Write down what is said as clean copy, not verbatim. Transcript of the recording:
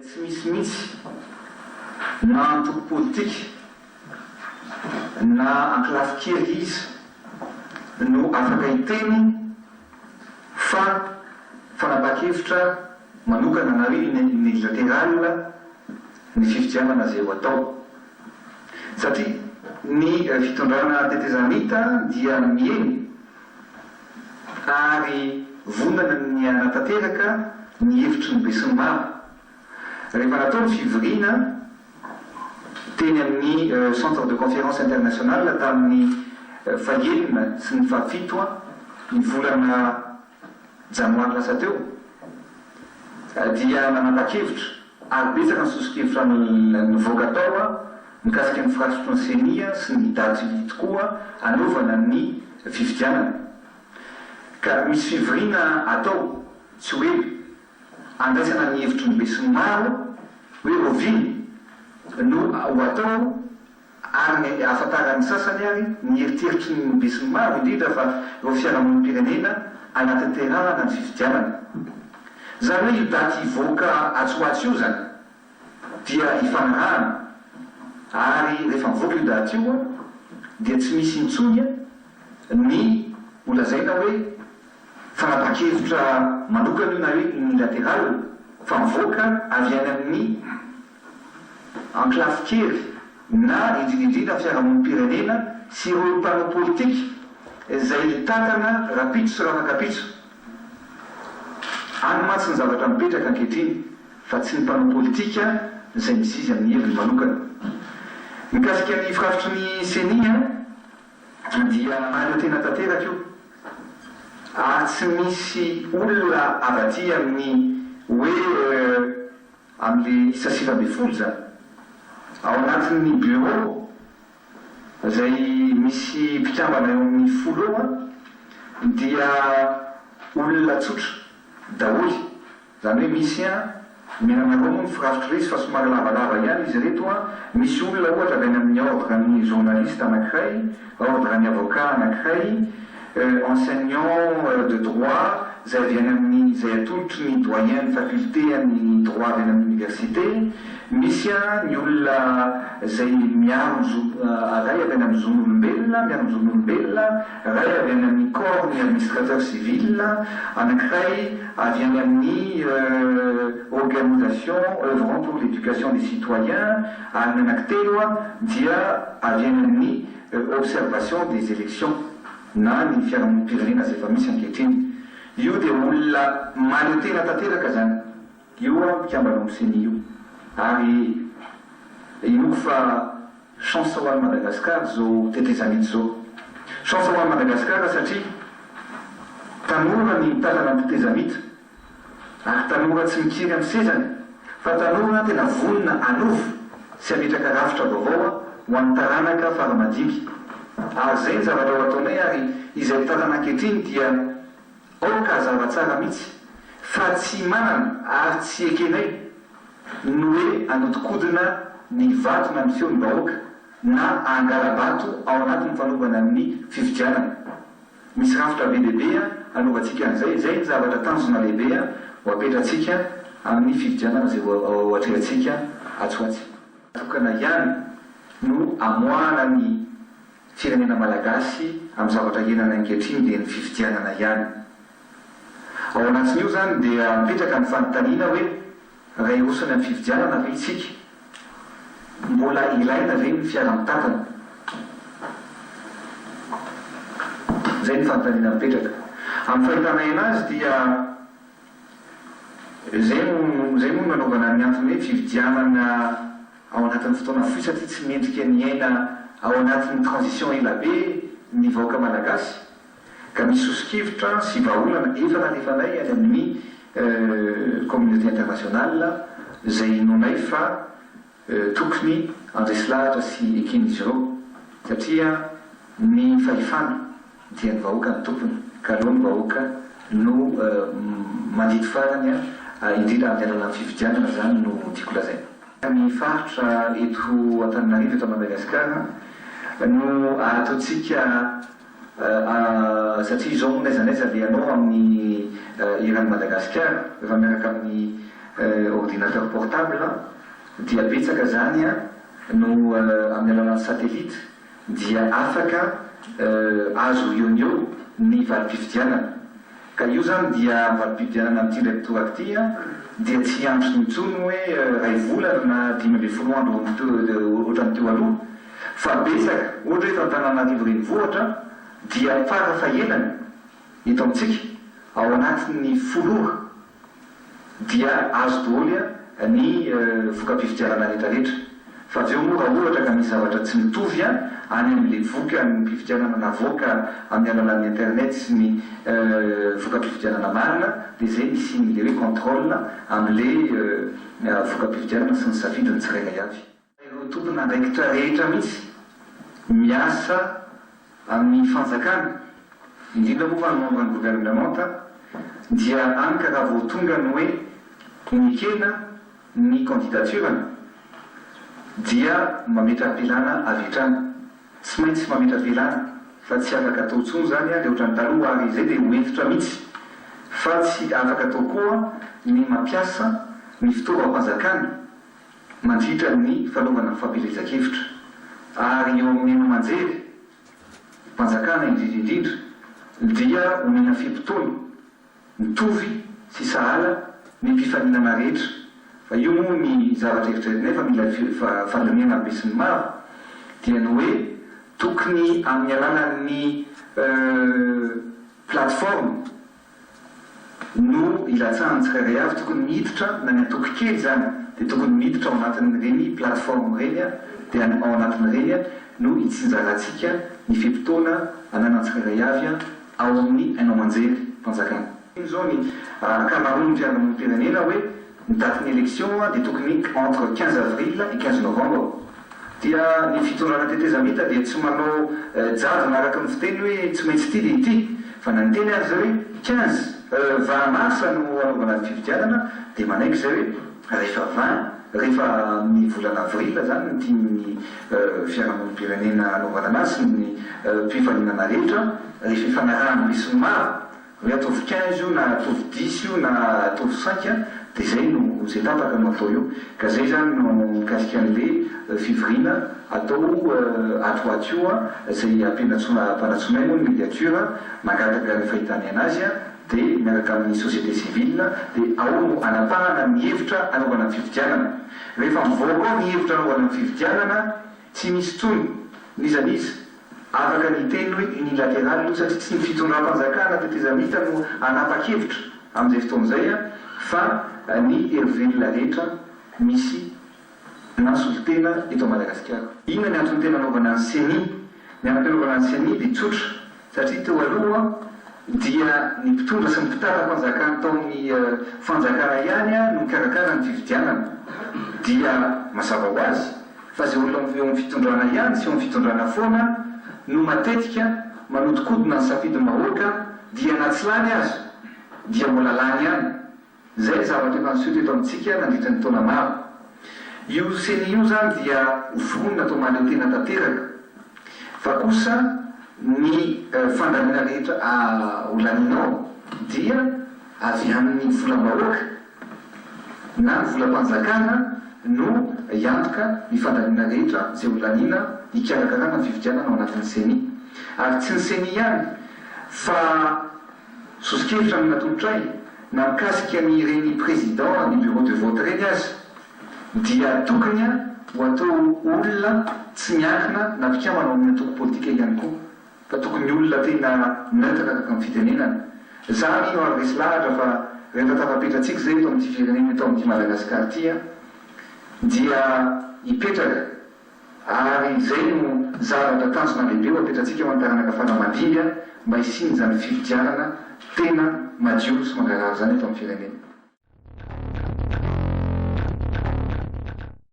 tsy misy mihitsy na antoko politika na ankilafy kely izy no afaka hiteny fa fanapakevitra manokana na hoe unilatéral ny fifidianana zay ho atao, satria ny fitondrana tetezamita dia mieny ary vondana ny anatanteraka ny hevitry ny be sy ny maro. Rehefa natao ny fivoriana teny amin'ny centre de conférence internationale tamin'ny fahelina sy ny fahafito ny volana janoary lasa teo, dia nanapa-kevitra ary betsaka ny sosokevitra nivoaka tao mikasika ny firafitro ny senia sy ny daty tokoa anaovana ny fifidianana. Ka misy fivoriana atao tsy hoe andraisana ny hevitry ny be sy ny maro hoe roviny no ho atao ary ny afantaran'ny sasany ary ny eriteritry ny be sy ny maro indrindra fa eo fiarahamonim-pirenena anatin'ny terahana ny fifidianana. Zany hoe io daty hivoaka atsoatsy io zany dia hifanarahana, ary rehefa mivoaka io daty io dia tsy misy intsony ny holazaina hoe fanapakevitra manokana io na hoe unilatéral, fa mivoaka avy any amin'ny enclave kely na indrindrindrindra fiarahamonim-pirenena sy ireo mpanao politika izay tatana rapitso sy rafakapitso. Any matsy ny zavatra mipetraka ankehitriny fa tsy ny mpanao politika izay misy izy amin'ny heviny manokana. Mikasika ny firafitry ny senia dia mahaleo tena tanteraka io, ary tsy misy olona avaty amin'ny hoe amin'le isa 9 zany ao anatin'ny bureau izay misy mpikambana eo amin'ny 10 dia olona tsotra daholy, zany hoe misy mihinana roa ny firafitry izy fa somary lavalava ihany izy reto misy olona ohatra avy any amin'ny ordre ny journaliste anankiray, ordre ny avocat anankiray, enseignant de droit izay avy any amin'ny izay atolotry ny doyen ny faculté ny droit avy any amin'ny université, misy ny olona izay miaro ray avy any amin'ny zon'olombelona, miaro ny zon'olombelona, ray avy any amin'ny corps ny administrateur civil, anankiray avy any amin'ny organisation œuvrant pour l'éducation des citoyens, ary anankitelo dia avy any amin'ny observation des élections na ny fiarahamonim-pirenena izay efa misy ankehitriny. Io dia olona mahaleo tena tanteraka zany, io mpikambana amin'ny senia io, ary inoko fa chance ho an'i Madagasikara zao tetezamity zao. Chance ho an'i Madagasikara satria tanora ny mitazana ny tetezamita, ary tanora tsy mikiry amin'ny sezany, fa tanora tena vonona anovo sy ametraka rafitra vaovao ho an'ny taranaka faramadimy. Ary zay ny zavatra ho ataonay, ary izay tanana ankehitriny dia aoka zava-tsara mihitsy fa tsy manana ary tsy ekenay no hoe anodikodina ny vato na ny feo ny vahoaka na angala-bato ao anatin'ny fanaovana amin'ny fifidianana. Misy rafitra be lehibe anaovantsika an'izay, zay ny zavatra tanjona lehibe ho apetratsika amin'ny fifidianana zay ho atrehantsika atsoatsy. Tokana ihany no amoana ny firenena malagasy amin'ny zavatra ienana ankehitriny dia ny fifidianana ihany. Ao anatin'io zany dia mipetraka ny fanontaniana hoe raha irosana amin'ny fifidianana ve isika, mbola ilaina ve ny fiara-mitatana? Zay ny fanontaniana mipetraka. Amin'ny fahitana anazy dia zay moa nanaovana ny antony hoe fifidianana ao anatin'ny fotoana fohy, satria tsy mendrika ny aina ao anatin'ny transition ela be ny vahoaka malagasy. Ka misy sosokevitra sy vahaolana efa nalefanay any amin'ny communauté internationale izay nonay fa tokony andresilahatra sy eken'izy ireo, satria ny fahefana dia ny vahoaka ny tompony, ka aloha ny vahoaka no mandidy farany indrindra amin'ny alala amin'ny fifidianana zany no tiako lazaina. Ny faritra eto Antananarivo eto Madagasikara no ataontsika satria izao moa naizanaiza le anao amin'ny iran'ny Madagasikara rehefa miaraka amin'ny ordinateur portable dia betsaka zany no amin'ny alalan'ny satellite dia afaka azo eo ny valim-pifidianana ka io zany dia valim-pifidianana amin'ity ndray toaka ty dia tsy antso mitsony hoe ray volana na 12 andro ohatrany teo aloha fa betsaka ohatra hoe efa Antananarivo renivohitra dia farafahelany eto amintsika ao anatin'ny 10 dia azo daholo ny voka-pifidianana rehetrarehetra fa avy eo moa raha ohatra ka misy zavatra tsy mitovy any amin'le voka ny mpifidianana navoaka amin'ny alalan'ny internet sy ny voka-pifidianana marina dia zay misy le hoe contrôle amin'le voka-pifidianana sy ny safidiny tsirairay avy. Ireo tompona andraikitra rehetra mihitsy miasa amin'ny fanjakana indrindra moa fa nomban'ny gouvernemanta dia anka raha vao tonga ny hoe nikena ny candidaturany dia mametra am-pialana avy hatrany tsy maintsy mametra velana fa tsy afaka atao tsony zany le ohatrany taloha ary zay dia hoentitra mihitsy fa tsy afaka atao koa ny mampiasa ny fitaovam-panjakana mandritra ny fanaovana fampelezan-kevitra ary eo amin'ny eno manjery mpanjakana indrindrindrindra dia omena fimpitony mitovy sy sahala ny mpifaninana rehetra fa io moa ny zavatra eritreretinay fa mila fahalemena amin'ny sy ny maro dia ny hoe tokony amin'ny alalan'ny plateforme no ilatsahany tsirairay avy tokony miditra na ny atoky kely zany dia tokony miditra ao anatin'ireny plateforme reny dia ao anatin'ireny no itsinjaratsika ny fimpitona anana tsirairay avy ao amin'ny hainao manjery mpanjakana. Zao ny camarony fiangonam-pirenena hoe ny datin'ny élection dia tokony entre 15 avril et 15 novembre dia ny fitondrana tetezamita dia tsy manao javo naraka ny fiteny hoe tsy maintsy ity dia ity fa na ny teny ary zay hoe 15 20 mars no anaovana ny fifidianana dia manaiky zay hoe rehefa 20 rehefa ny volana avril zany ny tiany fiangonam-pirenena anaovana anazy sy ny mpifaninana rehetra rehefa ifanarahany misy ny maro hoe ataovy 15 io na ataovy 10 io na ataovy 5 dia zay no zay tapaka no atao io ka zay zany no mikasika an'le fivirina atao atoato io zay ampanatsoanay moa ny médiature mangataka ny fahitany anazy dia miaraka amin'ny société civile dia ao no anapahana ny hevitra anaovana ny fifidianana rehefa mivoaka ao ny hevitra anaovana ny fifidianana tsy misy tsony nizanizy afaka ny teny hoe unilatéral io satria tsy ny fitondram-panjakana tetezamita no anapa-kevitra amin'izay fotoan'izay fa ny hervelona rehetra misy nasolitena eto Madagasikara. Inona ny antony tena anaovana ny CENI? Ny antony anaovana ny CENI dia tsotra satria teo aloha dia ny mpitondra sy ny mpitara-panjakana taon'ny fanjakana ihany no mikarakara ny fifidianana dia mazava ho azy fa zay olona eo amin'ny fitondrana ihany sy eo amin'ny fitondrana foana no matetika manodikodina ny safidiny mahoaka dia natsilany azy dia mbola lany ihany zay zavatra efa nisoto eto amintsika nandritra ny taona maro. Io CENI io zany dia vonona atao mahaleo tena tanteraka fa kosa ny fandamina rehetra olaninao dia avy amin'ny volam-bahoaka na ny volam-panjakana no iantoka ny fandamina rehetra zay olanina ikarakarana ny fifidianana ao anatin'ny CENI ary tsy ny CENI ihany fa sosikevitra amin'ny natolotray na mikasika ny reny président ny bureau de vote reny azy dia tokony ho atao olona tsy miankina na mpikamana amin'ny atoko politika ihany koa fa tokony olona tena neutre kakaka amin'ny fitenenana. Zany no ary resy lahatra fa rehefa tafapetratsika zay eto amin'ity firenena eto amin'ity Madagasikara ity dia hipetraka ary zay no zavatra tanjona lehibe ho apetratsika ho antaranaka fanamandimby mba hisinjany fifidianana tena madio sy mangarara zany eto amin'ny firenena.